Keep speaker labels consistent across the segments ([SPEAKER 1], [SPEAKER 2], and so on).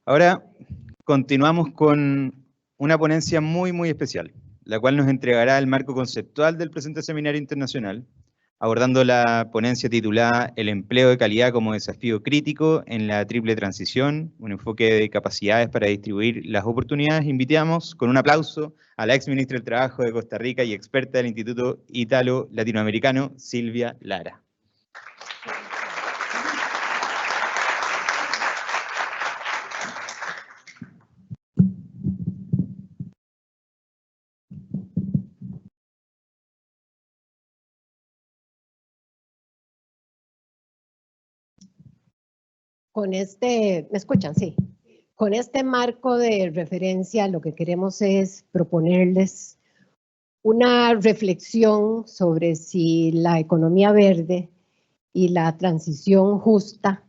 [SPEAKER 1] Ahora continuamos con una ponencia muy especial, la cual nos entregará el marco conceptual del presente seminario internacional, abordando la ponencia titulada El empleo de calidad como desafío crítico en la triple transición, un enfoque de capacidades para distribuir las oportunidades. Invitamos con un aplauso a la ex ministra del Trabajo de Costa Rica y experta del Instituto Ítalo Latinoamericano, Silvia Lara.
[SPEAKER 2] Con este, ¿me escuchan? Sí. Con este marco de referencia, lo que queremos es proponerles una reflexión sobre si la economía verde y la transición justa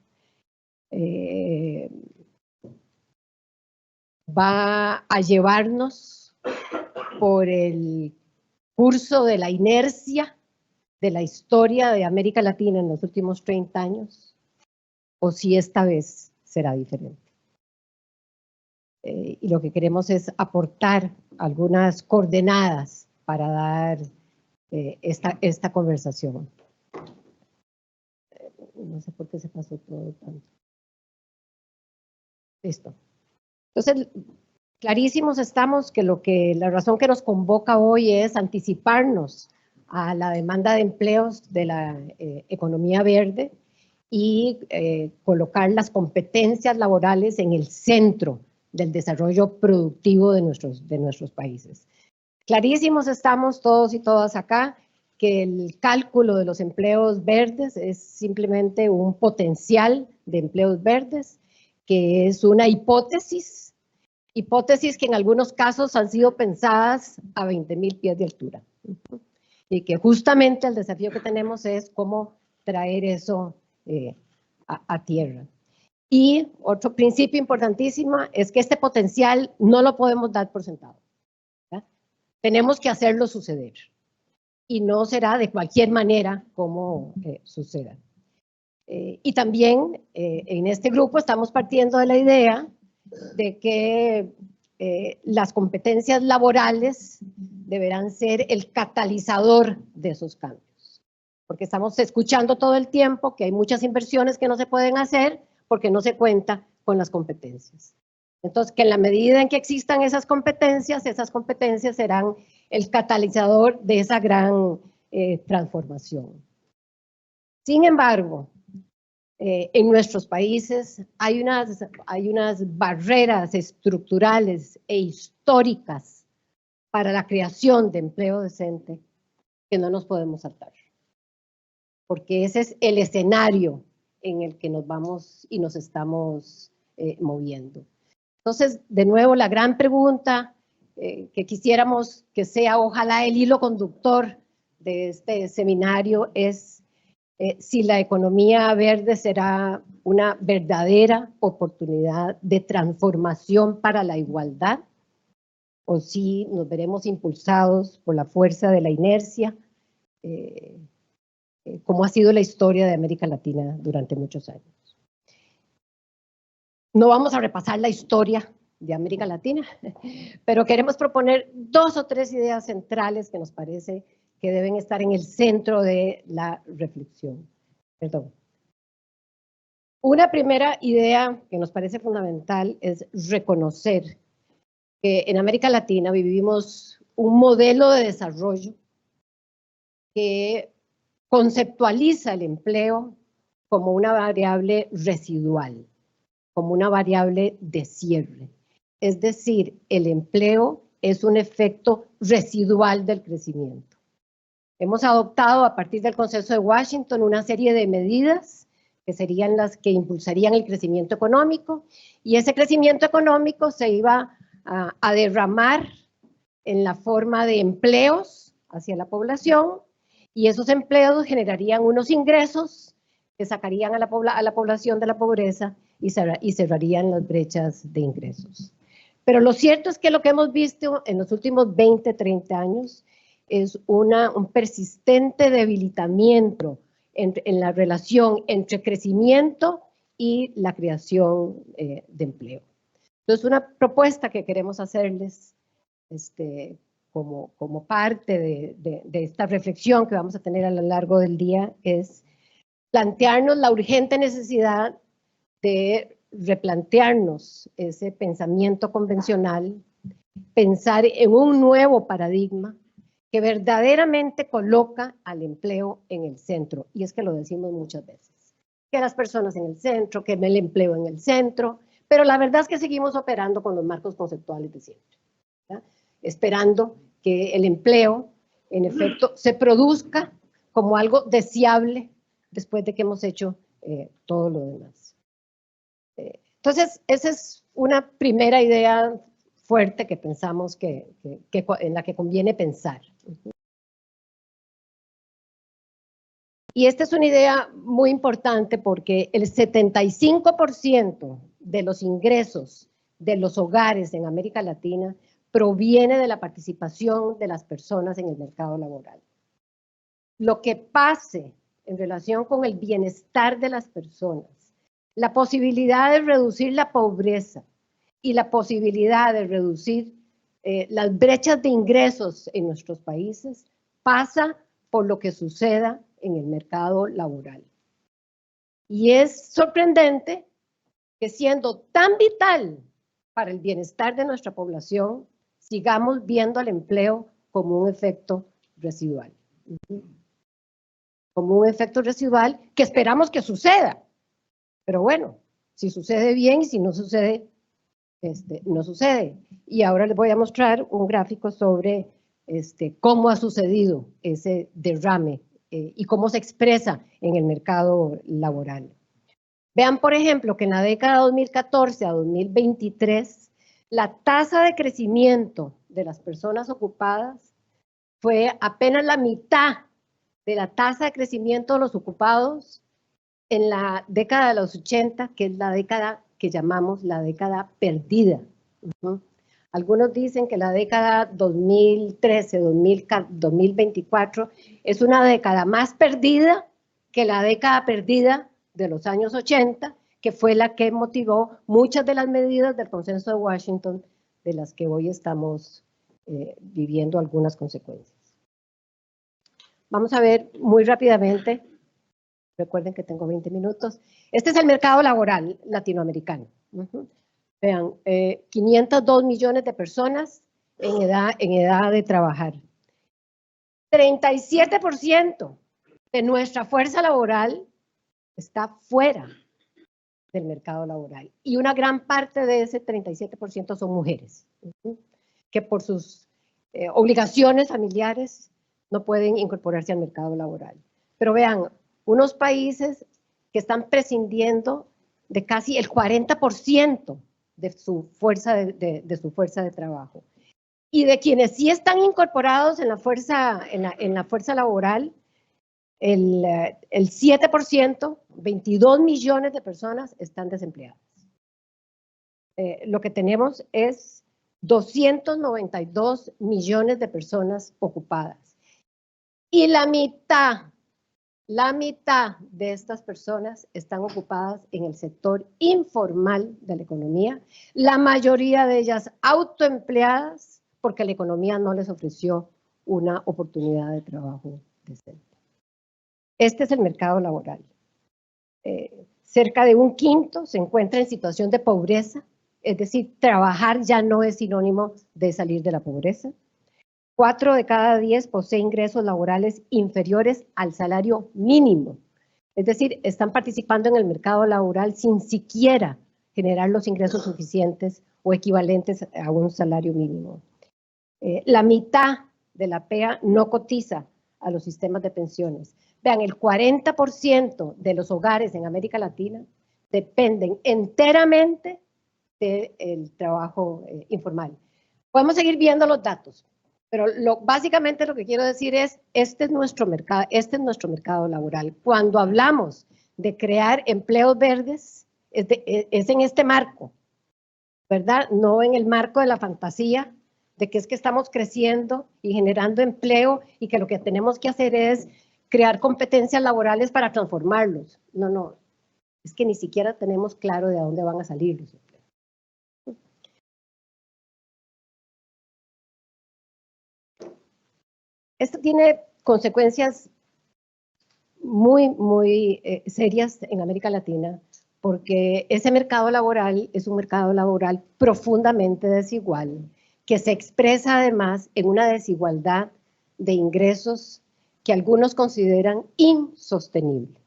[SPEAKER 2] va a llevarnos por el curso de la inercia de la historia de América Latina en los últimos 30 años, o si esta vez será diferente. Y lo que queremos es aportar algunas coordenadas para dar esta conversación. No sé por qué se pasó todo tanto. Listo. Entonces, clarísimos estamos que la razón que nos convoca hoy es anticiparnos a la demanda de empleos de la economía verde y colocar las competencias laborales en el centro del desarrollo productivo de nuestros países. Clarísimos estamos todos y todas acá que el cálculo de los empleos verdes es simplemente un potencial de empleos verdes, que es una hipótesis que en algunos casos han sido pensadas a 20.000 pies de altura. Y que justamente el desafío que tenemos es cómo traer eso a tierra. Y otro principio importantísimo es que este potencial no lo podemos dar por sentado. ¿Verdad? Tenemos que hacerlo suceder. Y no será de cualquier manera como suceda. Y también en este grupo estamos partiendo de la idea de que las competencias laborales deberán ser el catalizador de esos cambios. Porque estamos escuchando todo el tiempo que hay muchas inversiones que no se pueden hacer porque no se cuenta con las competencias. Entonces, que en la medida en que existan esas competencias serán el catalizador de esa gran transformación. Sin embargo, en nuestros países hay unas barreras estructurales e históricas para la creación de empleo decente que no nos podemos saltar. Porque ese es el escenario en el que nos vamos y nos estamos moviendo. Entonces, de nuevo, la gran pregunta que quisiéramos que sea, ojalá, el hilo conductor de este seminario es si la economía verde será una verdadera oportunidad de transformación para la igualdad, o si nos veremos impulsados por la fuerza de la inercia, como ha sido la historia de América Latina durante muchos años. No vamos a repasar la historia de América Latina, pero queremos proponer 2 o 3 ideas centrales que nos parece que deben estar en el centro de la reflexión. Perdón. Una primera idea que nos parece fundamental es reconocer que en América Latina vivimos un modelo de desarrollo que conceptualiza el empleo como una variable residual, como una variable de cierre. Es decir, el empleo es un efecto residual del crecimiento. Hemos adoptado a partir del Consenso de Washington una serie de medidas que serían las que impulsarían el crecimiento económico, y ese crecimiento económico se iba a derramar en la forma de empleos hacia la población, y esos empleos generarían unos ingresos que sacarían a la población de la pobreza y cerrarían las brechas de ingresos. Pero lo cierto es que lo que hemos visto en los últimos 20, 30 años es un persistente debilitamiento en la relación entre crecimiento y la creación de empleo. Entonces, una propuesta que queremos hacerles como parte de esta reflexión que vamos a tener a lo largo del día es plantearnos la urgente necesidad de replantearnos ese pensamiento convencional, pensar en un nuevo paradigma que verdaderamente coloca al empleo en el centro. Y es que lo decimos muchas veces, que las personas en el centro, que el empleo en el centro, pero la verdad es que seguimos operando con los marcos conceptuales de siempre, ¿verdad? Esperando que el empleo, en efecto, se produzca como algo deseable después de que hemos hecho todo lo demás. Entonces, esa es una primera idea fuerte que pensamos en la que conviene pensar. Y esta es una idea muy importante porque el 75% de los ingresos de los hogares en América Latina proviene de la participación de las personas en el mercado laboral. Lo que pase en relación con el bienestar de las personas, la posibilidad de reducir la pobreza y la posibilidad de reducir las brechas de ingresos en nuestros países, pasa por lo que suceda en el mercado laboral. Y es sorprendente que siendo tan vital para el bienestar de nuestra población, sigamos viendo al empleo como un efecto residual. Como un efecto residual que esperamos que suceda. Pero bueno, si sucede bien y si no sucede, no sucede. Y ahora les voy a mostrar un gráfico sobre cómo ha sucedido ese derrame y cómo se expresa en el mercado laboral. Vean, por ejemplo, que en la década 2014 a 2023, la tasa de crecimiento de las personas ocupadas fue apenas la mitad de la tasa de crecimiento de los ocupados en la década de los 80, que es la década que llamamos la década perdida. Algunos dicen que la década 2013-2024 es una década más perdida que la década perdida de los años 80, que fue la que motivó muchas de las medidas del Consenso de Washington, de las que hoy estamos viviendo algunas consecuencias. Vamos a ver muy rápidamente, recuerden que tengo 20 minutos, este es el mercado laboral latinoamericano. Vean, 502 millones de personas en edad de trabajar. 37% de nuestra fuerza laboral está fuera del mercado laboral. Y una gran parte de ese 37% son mujeres, que por sus obligaciones familiares no pueden incorporarse al mercado laboral. Pero vean, unos países que están prescindiendo de casi el 40% de su fuerza de trabajo. Y de quienes sí están incorporados en la fuerza laboral, el 7%, 22 millones de personas están desempleadas. Lo que tenemos es 292 millones de personas ocupadas. Y la mitad de estas personas están ocupadas en el sector informal de la economía, la mayoría de ellas autoempleadas porque la economía no les ofreció una oportunidad de trabajo decente. Este es el mercado laboral. Cerca de un quinto se encuentra en situación de pobreza, es decir, trabajar ya no es sinónimo de salir de la pobreza. 4 de cada 10 posee ingresos laborales inferiores al salario mínimo. Es decir, están participando en el mercado laboral sin siquiera generar los ingresos suficientes o equivalentes a un salario mínimo. La mitad de la PEA no cotiza a los sistemas de pensiones. Vean, el 40% de los hogares en América Latina dependen enteramente del trabajo informal. Podemos seguir viendo los datos. Pero básicamente lo que quiero decir es, este es nuestro mercado laboral. Cuando hablamos de crear empleos verdes, es en este marco, ¿verdad? No en el marco de la fantasía de que es que estamos creciendo y generando empleo y que lo que tenemos que hacer es crear competencias laborales para transformarlos. No, es que ni siquiera tenemos claro de dónde van a salir los empleos. Esto tiene consecuencias muy serias en América Latina, porque ese mercado laboral es un mercado laboral profundamente desigual, que se expresa además en una desigualdad de ingresos que algunos consideran insostenible.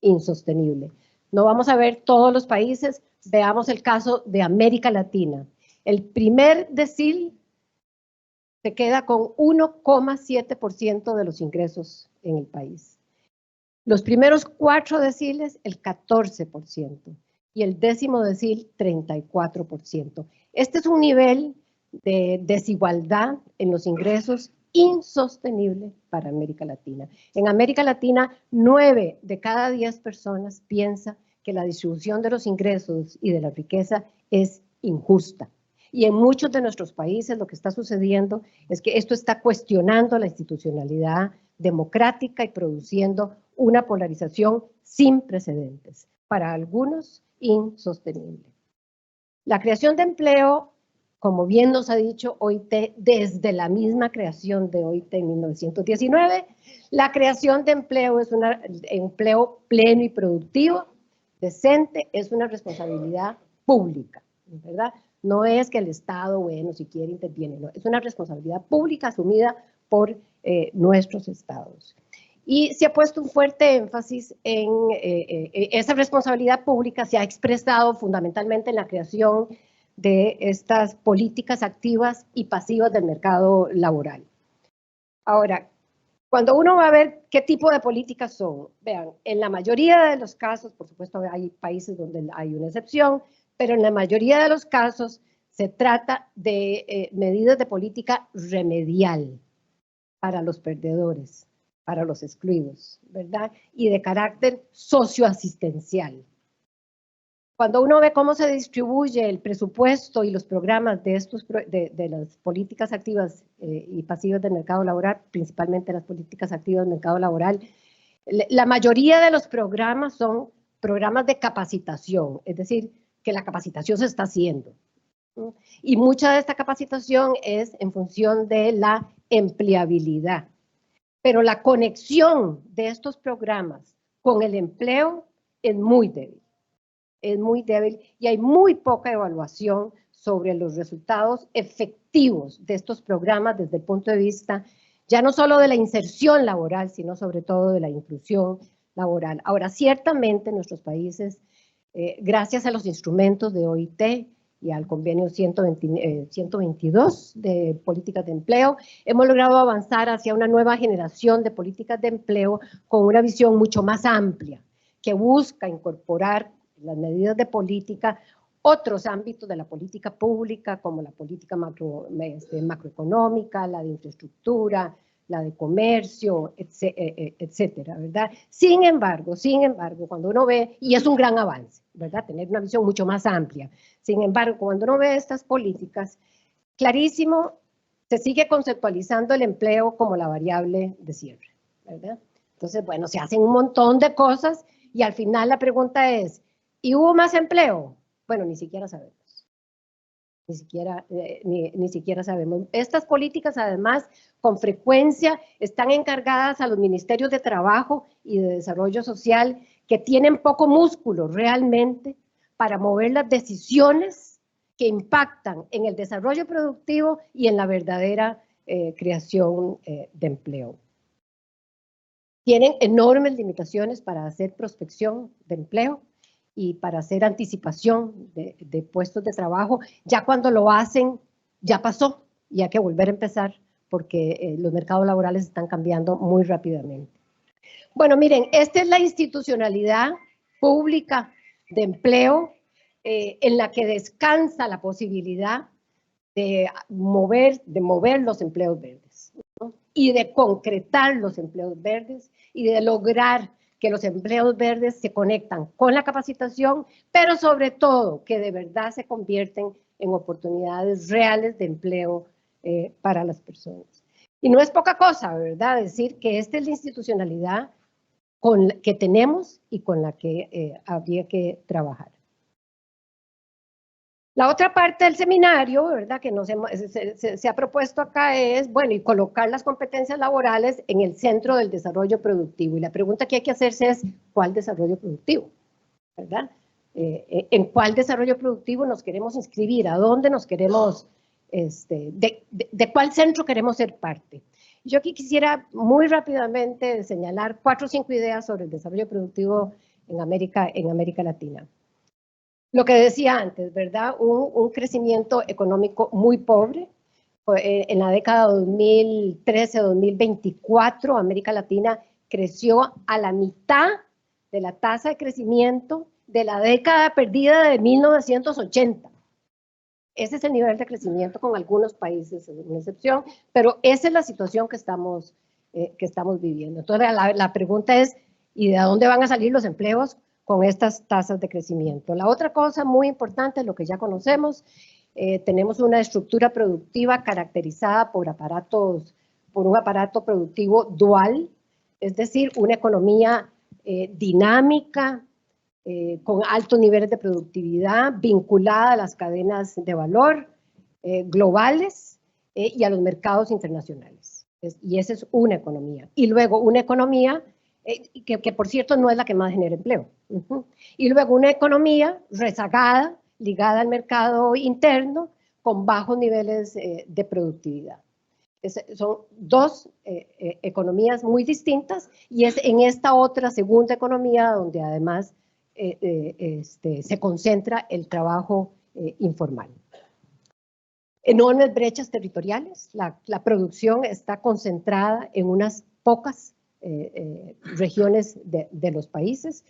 [SPEAKER 2] Insostenible. No vamos a ver todos los países, veamos el caso de América Latina. El primer decil se queda con 1,7% de los ingresos en el país. Los primeros 4 deciles, el 14%, y el décimo decil, 34%. Este es un nivel de desigualdad en los ingresos insostenible para América Latina. En América Latina, 9 de cada 10 personas piensa que la distribución de los ingresos y de la riqueza es injusta. Y en muchos de nuestros países lo que está sucediendo es que esto está cuestionando la institucionalidad democrática y produciendo una polarización sin precedentes, para algunos insostenible. La creación de empleo, como bien nos ha dicho OIT, desde la misma creación de OIT en 1919, la creación de empleo es un empleo pleno y productivo, decente, es una responsabilidad pública, ¿verdad? No es que el Estado, bueno, si quiere interviene, no, es una responsabilidad pública asumida por nuestros estados. Y se ha puesto un fuerte énfasis en esa responsabilidad pública, se ha expresado fundamentalmente en la creación de estas políticas activas y pasivas del mercado laboral. Ahora, cuando uno va a ver qué tipo de políticas son, vean, en la mayoría de los casos, por supuesto hay países donde hay una excepción, pero en la mayoría de los casos se trata de medidas de política remedial para los perdedores, para los excluidos, ¿verdad? Y de carácter socioasistencial. Cuando uno ve cómo se distribuye el presupuesto y los programas de las políticas activas y pasivas del mercado laboral, principalmente las políticas activas del mercado laboral, la mayoría de los programas son programas de capacitación, es decir, que la capacitación se está haciendo. Y mucha de esta capacitación es en función de la empleabilidad. Pero la conexión de estos programas con el empleo es muy débil. Es muy débil y hay muy poca evaluación sobre los resultados efectivos de estos programas desde el punto de vista ya no solo de la inserción laboral, sino sobre todo de la inclusión laboral. Ahora, ciertamente en nuestros países, gracias a los instrumentos de OIT y al convenio 122 de políticas de empleo, hemos logrado avanzar hacia una nueva generación de políticas de empleo con una visión mucho más amplia, que busca incorporar las medidas de política, otros ámbitos de la política pública, como la política macroeconómica, la de infraestructura, la de comercio, etcétera, ¿verdad? Sin embargo, cuando uno ve, y es un gran avance, ¿verdad? Tener una visión mucho más amplia. Sin embargo, cuando uno ve estas políticas, clarísimo, se sigue conceptualizando el empleo como la variable de cierre, ¿verdad? Entonces, bueno, se hacen un montón de cosas y al final la pregunta es, ¿y hubo más empleo? Bueno, ni siquiera sabemos. Ni siquiera sabemos. Estas políticas, además, con frecuencia están encargadas a los ministerios de Trabajo y de Desarrollo Social, que tienen poco músculo realmente para mover las decisiones que impactan en el desarrollo productivo y en la verdadera creación de empleo. Tienen enormes limitaciones para hacer prospección de empleo y para hacer anticipación de puestos de trabajo. Ya cuando lo hacen, ya pasó y hay que volver a empezar porque los mercados laborales están cambiando muy rápidamente. Bueno, miren, esta es la institucionalidad pública de empleo en la que descansa la posibilidad de mover los empleos verdes, ¿no? Y de concretar los empleos verdes y de lograr que los empleos verdes se conectan con la capacitación, pero sobre todo que de verdad se convierten en oportunidades reales de empleo para las personas. Y no es poca cosa, ¿verdad? Decir que esta es la institucionalidad que tenemos y con la que habría que trabajar. La otra parte del seminario, ¿verdad?, que se ha propuesto acá es, bueno, y colocar las competencias laborales en el centro del desarrollo productivo. Y la pregunta que hay que hacerse es, ¿cuál desarrollo productivo? ¿Verdad? ¿En cuál desarrollo productivo nos queremos inscribir? ¿A dónde nos queremos, de cuál centro queremos ser parte? Yo aquí quisiera muy rápidamente señalar 4 o 5 ideas sobre el desarrollo productivo en América Latina. Lo que decía antes, ¿verdad? Un crecimiento económico muy pobre. En la década 2013-2024, América Latina creció a la mitad de la tasa de crecimiento de la década perdida de 1980. Ese es el nivel de crecimiento con algunos países, es una excepción, pero esa es la situación que estamos viviendo. Entonces, la pregunta es, ¿y de dónde van a salir los empleos con estas tasas de crecimiento? La otra cosa muy importante, lo que ya conocemos, tenemos una estructura productiva caracterizada por un aparato productivo dual, es decir, una economía dinámica, con altos niveles de productividad, vinculada a las cadenas de valor globales y a los mercados internacionales. Y esa es una economía. Y luego una economía que por cierto no es la que más genera empleo. Y luego una economía rezagada, ligada al mercado interno, con bajos niveles de productividad. Son 2 economías muy distintas y es en esta otra segunda economía donde además se concentra el trabajo informal. Enormes brechas territoriales, la producción está concentrada en unas pocas regiones de los países.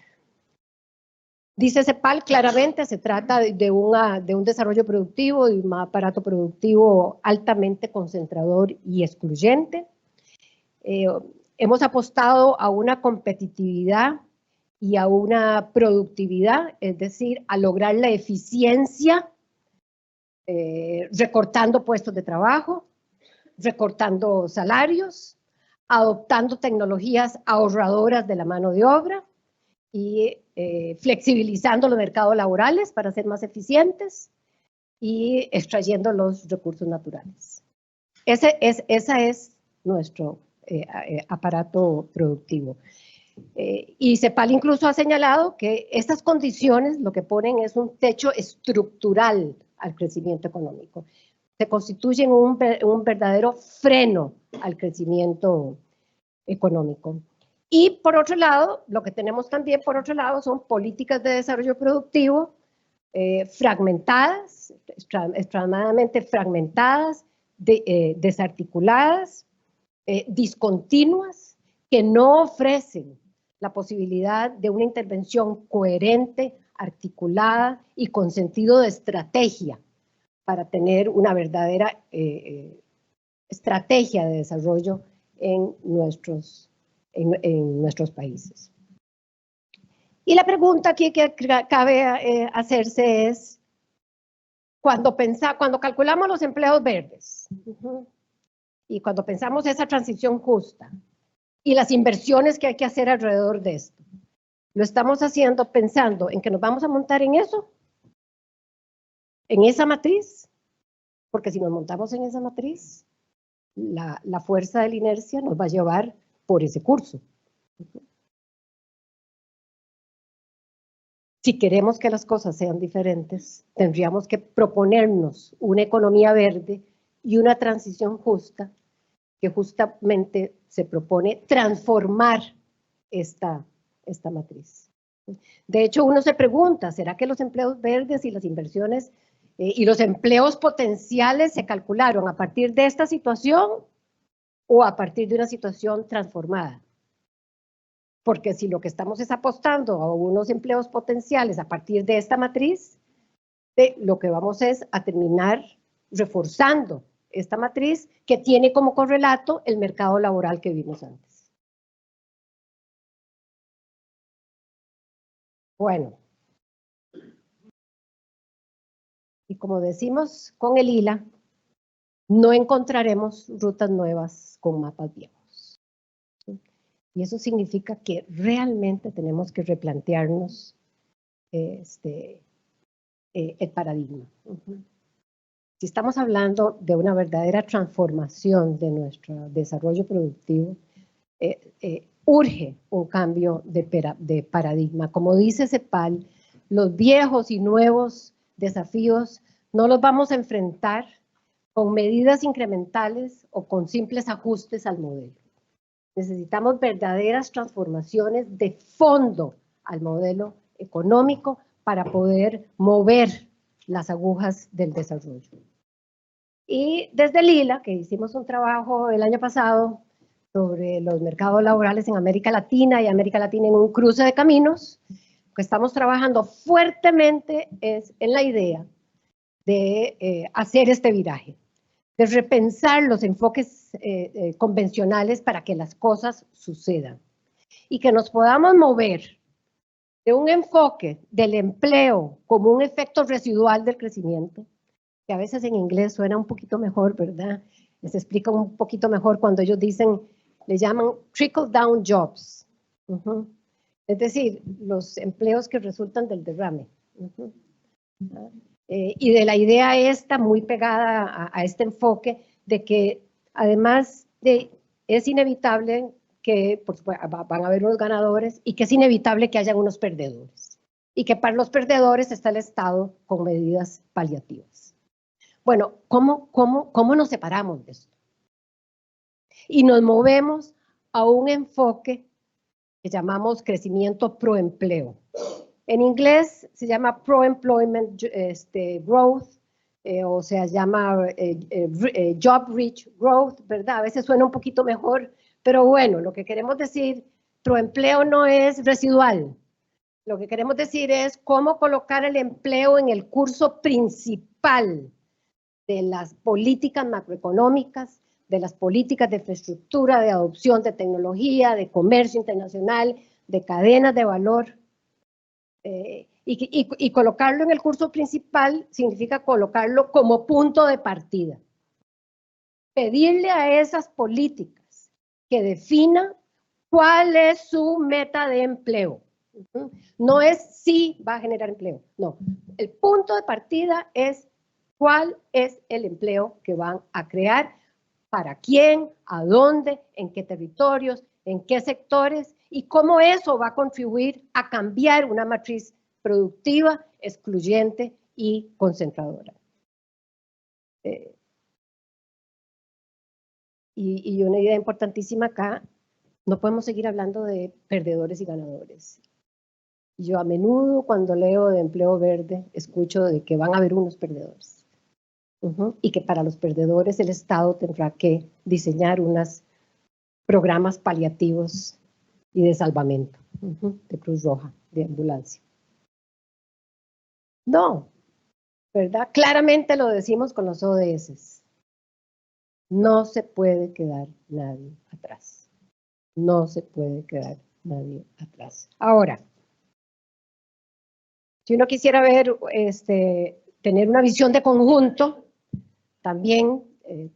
[SPEAKER 2] Dice CEPAL claramente, se trata de un desarrollo productivo, de un aparato productivo altamente concentrador y excluyente. Hemos apostado a una competitividad y a una productividad, es decir, a lograr la eficiencia, recortando puestos de trabajo, recortando salarios, adoptando tecnologías ahorradoras de la mano de obra y flexibilizando los mercados laborales para ser más eficientes y extrayendo los recursos naturales. Esa es nuestro aparato productivo. Y CEPAL incluso ha señalado que estas condiciones lo que ponen es un techo estructural al crecimiento económico. Se constituyen un verdadero freno al crecimiento económico. Y por otro lado, lo que tenemos también por otro lado son políticas de desarrollo productivo fragmentadas, extremadamente fragmentadas, desarticuladas, discontinuas, que no ofrecen la posibilidad de una intervención coherente, articulada y con sentido de estrategia para tener una verdadera estrategia de desarrollo en nuestros países. Y la pregunta aquí que cabe hacerse es, cuando calculamos los empleos verdes y cuando pensamos esa transición justa y las inversiones que hay que hacer alrededor de esto, ¿lo estamos haciendo pensando en que nos vamos a montar en eso? ¿En esa matriz? Porque si nos montamos en esa matriz, la fuerza de la inercia nos va a llevar por ese curso. Si queremos que las cosas sean diferentes, tendríamos que proponernos una economía verde y una transición justa, que justamente se propone transformar esta matriz. De hecho, uno se pregunta, ¿será que los empleos verdes y las inversiones y los empleos potenciales se calcularon a partir de esta situación o a partir de una situación transformada? Porque si lo que estamos es apostando a unos empleos potenciales a partir de esta matriz, lo que vamos es a terminar reforzando esta matriz que tiene como correlato el mercado laboral que vimos antes. Bueno, y como decimos con el ILA, no encontraremos rutas nuevas con mapas viejos. Y eso significa que realmente tenemos que replantearnos el paradigma. Si estamos hablando de una verdadera transformación de nuestro desarrollo productivo, urge un cambio de paradigma. Como dice CEPAL, los viejos y nuevos desafíos no los vamos a enfrentar con medidas incrementales o con simples ajustes al modelo. Necesitamos verdaderas transformaciones de fondo al modelo económico para poder mover las agujas del desarrollo. Y desde Lila, que hicimos un trabajo el año pasado sobre los mercados laborales en América Latina y América Latina en un cruce de caminos, que estamos trabajando fuertemente es en la idea de hacer este viraje, de repensar los enfoques convencionales para que las cosas sucedan y que nos podamos mover de un enfoque del empleo como un efecto residual del crecimiento, que a veces en inglés suena un poquito mejor, ¿verdad? Les explica un poquito mejor cuando ellos dicen, le llaman trickle down jobs. Es decir, los empleos que resultan del derrame. Y de la idea esta muy pegada a este enfoque de que además es inevitable que van a haber unos ganadores y que es inevitable que haya unos perdedores. Y que para los perdedores está el Estado con medidas paliativas. Bueno, ¿cómo nos separamos de esto? Y nos movemos a un enfoque que llamamos crecimiento proempleo. En inglés se llama pro-employment growth, o se llama job-rich growth, ¿verdad? A veces suena un poquito mejor, pero bueno, lo que queremos decir, proempleo no es residual. Lo que queremos decir es cómo colocar el empleo en el curso principal de las políticas macroeconómicas, de las políticas de infraestructura, de adopción de tecnología, de comercio internacional, de cadenas de valor. Y colocarlo en el curso principal significa colocarlo como punto de partida. Pedirle a esas políticas que definan cuál es su meta de empleo. No es si va a generar empleo, no. El punto de partida es cuál es el empleo que van a crear, para quién, a dónde, en qué territorios, en qué sectores, y cómo eso va a contribuir a cambiar una matriz productiva, excluyente y concentradora. Y una idea importantísima acá, no podemos seguir hablando de perdedores y ganadores. Yo a menudo cuando leo de empleo verde, escucho de que van a haber unos perdedores. Y que para los perdedores el Estado tendrá que diseñar unos programas paliativos y de salvamento, de Cruz Roja, de ambulancia. No, ¿verdad? Claramente lo decimos con los ODS. No se puede quedar nadie atrás. No se puede quedar nadie atrás. Ahora, si uno quisiera ver, tener una visión de conjunto, también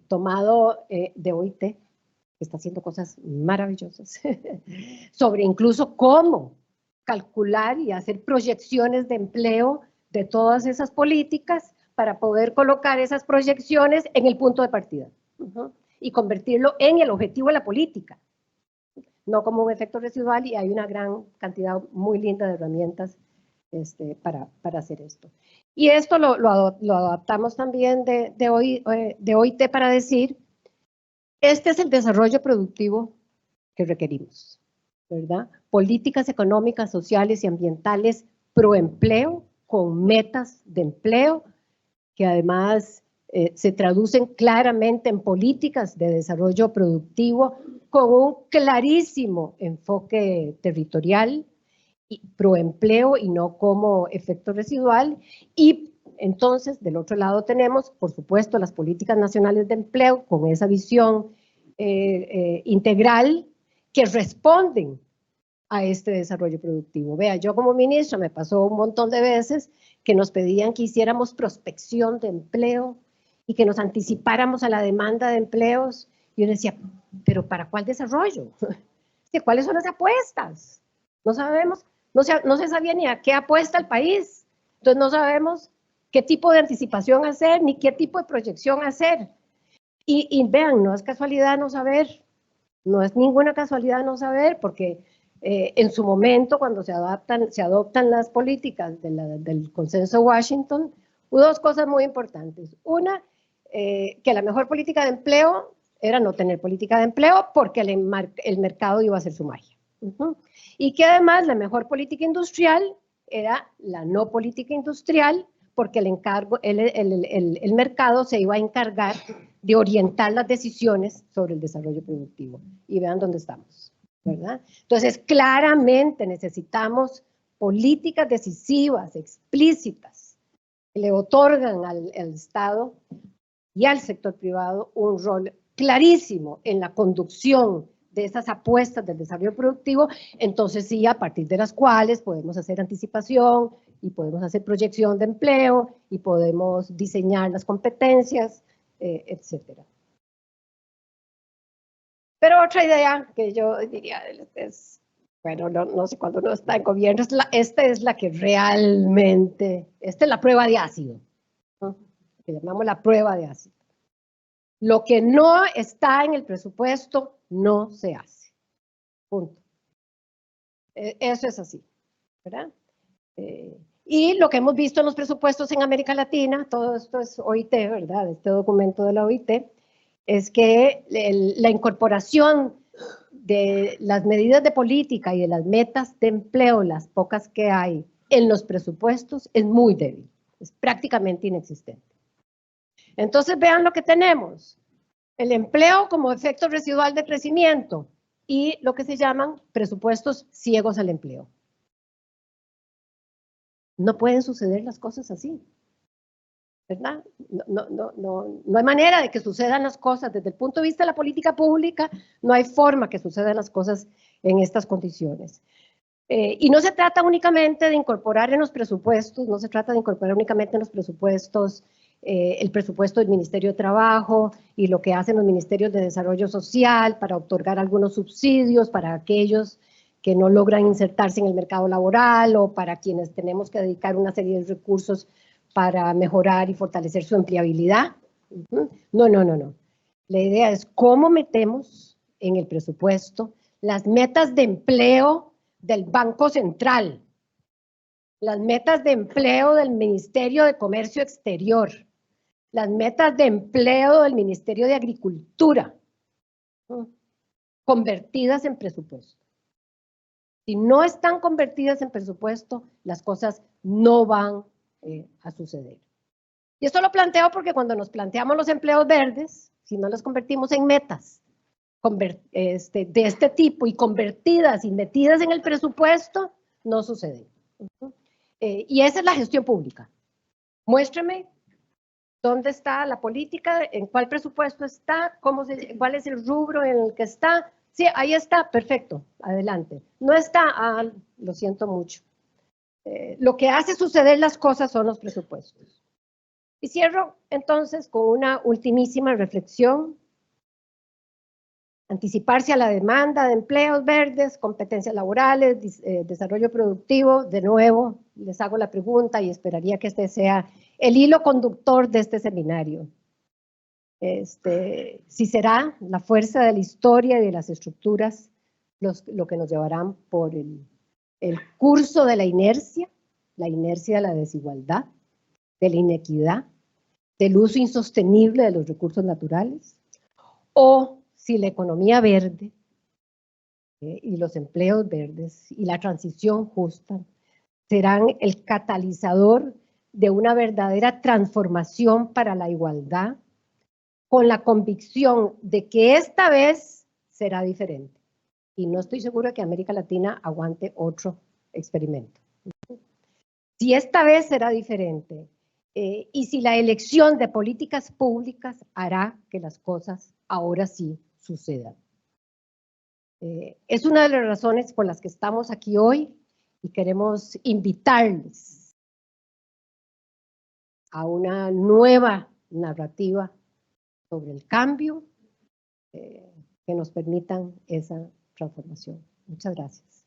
[SPEAKER 2] tomado de OIT, que está haciendo cosas maravillosas, sobre incluso cómo calcular y hacer proyecciones de empleo de todas esas políticas para poder colocar esas proyecciones en el punto de partida y convertirlo en el objetivo de la política, no como un efecto residual, y hay una gran cantidad muy linda de herramientas para hacer esto. Y esto lo adaptamos también de OIT para decir, este es el desarrollo productivo que requerimos, ¿verdad? Políticas económicas, sociales y ambientales pro empleo, con metas de empleo, que además se traducen claramente en políticas de desarrollo productivo, con un clarísimo enfoque territorial, proempleo y no como efecto residual. Y entonces del otro lado tenemos, por supuesto, las políticas nacionales de empleo con esa visión integral que responden a este desarrollo productivo. Vea, yo como ministra me pasó un montón de veces que nos pedían que hiciéramos prospección de empleo y que nos anticipáramos a la demanda de empleos. Y yo decía, ¿pero para cuál desarrollo? ¿Cuáles son las apuestas? No sabemos. No se sabía ni a qué apuesta el país. Entonces no sabemos qué tipo de anticipación hacer, ni qué tipo de proyección hacer. Y vean, no es casualidad no saber, no es ninguna casualidad no saber, porque en su momento, cuando se adoptan las políticas del consenso de Washington, hubo dos cosas muy importantes. Una, que la mejor política de empleo era no tener política de empleo porque el mercado iba a hacer su magia. Y que además la mejor política industrial era la no política industrial porque el mercado se iba a encargar de orientar las decisiones sobre el desarrollo productivo. Y vean dónde estamos, ¿verdad? Entonces, claramente necesitamos políticas decisivas, explícitas, que le otorgan al Estado y al sector privado un rol clarísimo en la conducción de esas apuestas del desarrollo productivo, entonces sí, a partir de las cuales podemos hacer anticipación y podemos hacer proyección de empleo y podemos diseñar las competencias, etcétera. Pero otra idea que yo diría es, bueno, no sé, cuando uno está en gobierno, esta es la que realmente, esta es la prueba de ácido, ¿no? Que llamamos la prueba de ácido. Lo que no está en el presupuesto no se hace. Punto. Eso es así, ¿verdad? Y lo que hemos visto en los presupuestos en América Latina, todo esto es OIT, ¿verdad? Este documento de la OIT, es que la incorporación de las medidas de política y de las metas de empleo, las pocas que hay en los presupuestos, es muy débil, es prácticamente inexistente. Entonces vean lo que tenemos, el empleo como efecto residual de crecimiento y lo que se llaman presupuestos ciegos al empleo. No pueden suceder las cosas así, ¿verdad? No hay manera de que sucedan las cosas. Desde el punto de vista de la política pública, no hay forma que sucedan las cosas en estas condiciones. Y no se trata únicamente de incorporar en los presupuestos, no se trata de incorporar únicamente en los presupuestos el presupuesto del Ministerio de Trabajo y lo que hacen los ministerios de Desarrollo Social para otorgar algunos subsidios para aquellos que no logran insertarse en el mercado laboral o para quienes tenemos que dedicar una serie de recursos para mejorar y fortalecer su empleabilidad. No. La idea es cómo metemos en el presupuesto las metas de empleo del Banco Central, las metas de empleo del Ministerio de Comercio Exterior, las metas de empleo del Ministerio de Agricultura, convertidas en presupuesto. Si no están convertidas en presupuesto, las cosas no van a suceder. Y esto lo planteo porque cuando nos planteamos los empleos verdes, si no los convertimos en metas de este tipo y convertidas y metidas en el presupuesto, no sucede. Y esa es la gestión pública. Muéstrame dónde está la política, en cuál presupuesto está, cuál es el rubro en el que está. Sí, ahí está, perfecto, adelante. No está, lo siento mucho. Lo que hace suceder las cosas son los presupuestos. Y cierro entonces con una ultimísima reflexión. Anticiparse a la demanda de empleos verdes, competencias laborales, desarrollo productivo. De nuevo, les hago la pregunta y esperaría que este sea el hilo conductor de este seminario. Si será la fuerza de la historia y de las estructuras lo que nos llevarán por el curso de la inercia de la desigualdad, de la inequidad, del uso insostenible de los recursos naturales, o si la economía verde y los empleos verdes y la transición justa serán el catalizador de una verdadera transformación para la igualdad, con la convicción de que esta vez será diferente. Y no estoy segura que América Latina aguante otro experimento. Si esta vez será diferente, y si la elección de políticas públicas hará que las cosas ahora sí sucedan. Es una de las razones por las que estamos aquí hoy y queremos invitarles a una nueva narrativa sobre el cambio que nos permitan esa transformación. Muchas gracias.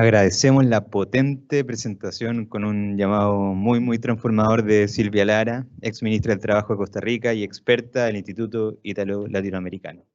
[SPEAKER 1] Agradecemos la potente presentación con un llamado muy, muy transformador de Silvia Lara, ex ministra del Trabajo de Costa Rica y experta del Instituto Ítalo-Latinoamericano.